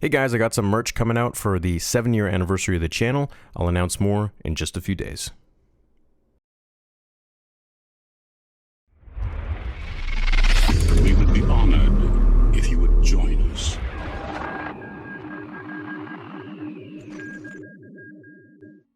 Hey guys, I got some merch coming out for the 7-year anniversary of the channel. I'll announce more in just a few days. We would be honored if you would join us.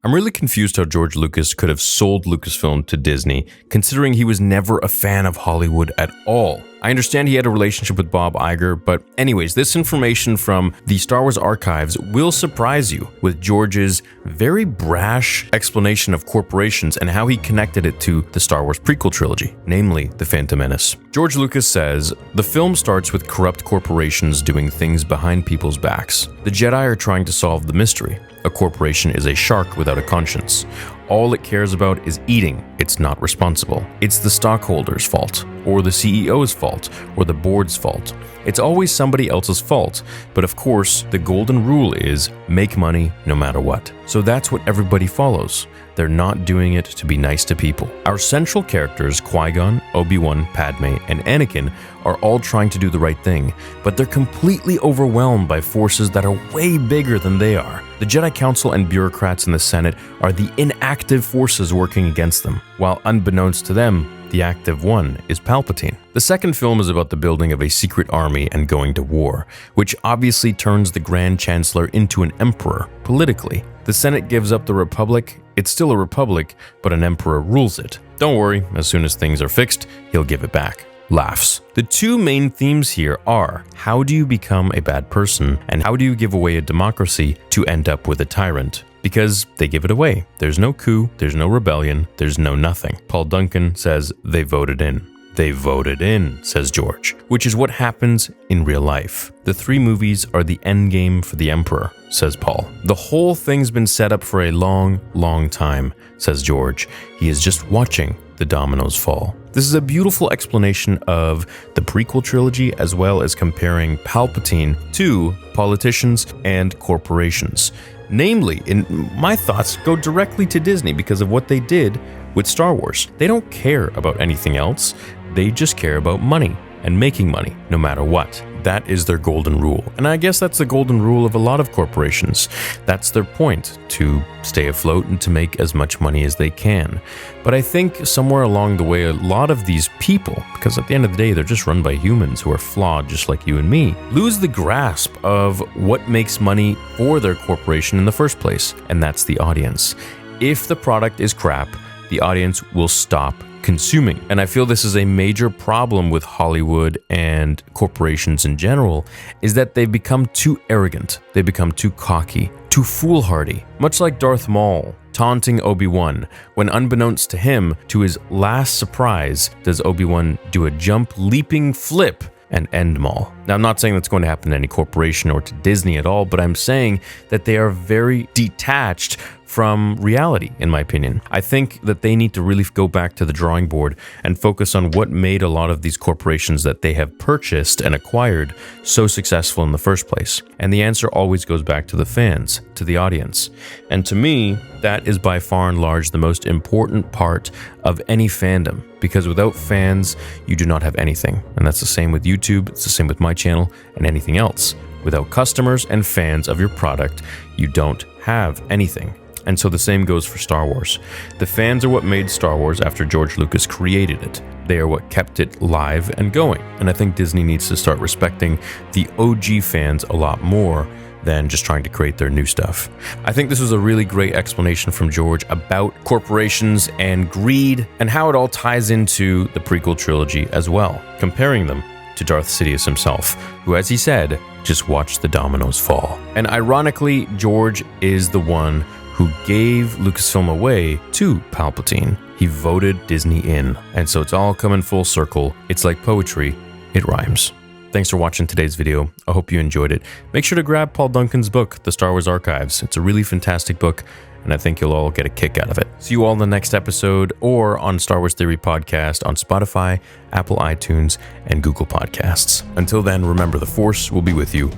I'm really confused how George Lucas could have sold Lucasfilm to Disney, considering he was never a fan of Hollywood at all. I understand he had a relationship with Bob Iger, but anyways, this information from the Star Wars archives will surprise you with George's very brash explanation of corporations and how he connected it to the Star Wars prequel trilogy, namely The Phantom Menace. George Lucas says, "The film starts with corrupt corporations doing things behind people's backs. The Jedi are trying to solve the mystery. A corporation is a shark without a conscience. All it cares about is eating. It's not responsible. It's the stockholders' fault, or the CEO's fault, or the board's fault. It's always somebody else's fault. But of course, the golden rule is make money no matter what. So that's what everybody follows. They're not doing it to be nice to people. Our central characters, Qui-Gon, Obi-Wan, Padme, and Anakin, are all trying to do the right thing, but they're completely overwhelmed by forces that are way bigger than they are. The Jedi Council and bureaucrats in the Senate are the inactive forces working against them, while unbeknownst to them, the active one is Palpatine. The second film is about the building of a secret army and going to war, which obviously turns the Grand Chancellor into an emperor, politically. The Senate gives up the Republic. It's still a republic, but an emperor rules it. Don't worry, as soon as things are fixed, he'll give it back. Laughs. The two main themes here are, how do you become a bad person, and how do you give away a democracy to end up with a tyrant? Because they give it away. There's no coup, there's no rebellion, there's no nothing. Paul Duncan says they voted in. They voted in, says George, which is what happens in real life. The 3 movies are the endgame for the Emperor, says Paul. The whole thing's been set up for a long, long time, says George. He is just watching the dominoes fall. This is a beautiful explanation of the prequel trilogy, as well as comparing Palpatine to politicians and corporations. Namely, in my thoughts, go directly to Disney because of what they did with Star Wars. They don't care about anything else. They just care about money and making money, no matter what. That is their golden rule. And I guess that's the golden rule of a lot of corporations. That's their point, to stay afloat and to make as much money as they can. But I think somewhere along the way, a lot of these people, because at the end of the day, they're just run by humans who are flawed just like you and me, lose the grasp of what makes money for their corporation in the first place, and that's the audience. If the product is crap, the audience will stop consuming. And I feel this is a major problem with Hollywood and corporations in general, is that they've become too arrogant. They become too cocky, too foolhardy. Much like Darth Maul taunting Obi-Wan, when unbeknownst to him, to his last surprise, does Obi-Wan do a jump, leaping flip and end Maul. Now, I'm not saying that's going to happen to any corporation or to Disney at all, but I'm saying that they are very detached from reality, in my opinion. I think that they need to really go back to the drawing board and focus on what made a lot of these corporations that they have purchased and acquired so successful in the first place. And the answer always goes back to the fans, to the audience. And to me, that is by far and large the most important part of any fandom, because without fans, you do not have anything. And that's the same with YouTube, it's the same with my channel, and anything else. Without customers and fans of your product, you don't have anything. And so the same goes for Star Wars. The fans are what made Star Wars after George Lucas created it. They are what kept it live and going. And I think Disney needs to start respecting the OG fans a lot more than just trying to create their new stuff. I think this was a really great explanation from George about corporations and greed and how it all ties into the prequel trilogy as well, comparing them to Darth Sidious himself, who, as he said, just watched the dominoes fall. And ironically, George is the one who gave Lucasfilm away to Palpatine. He voted Disney in. And so it's all coming full circle. It's like poetry, it rhymes. Thanks for watching today's video. I hope you enjoyed it. Make sure to grab Paul Duncan's book, The Star Wars Archives. It's a really fantastic book, and I think you'll all get a kick out of it. See you all in the next episode or on Star Wars Theory Podcast on Spotify, Apple iTunes, and Google Podcasts. Until then, remember, the Force will be with you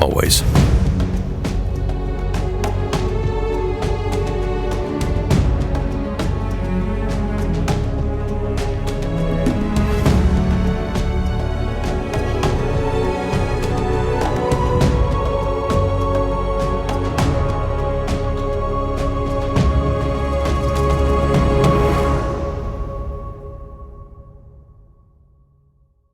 always.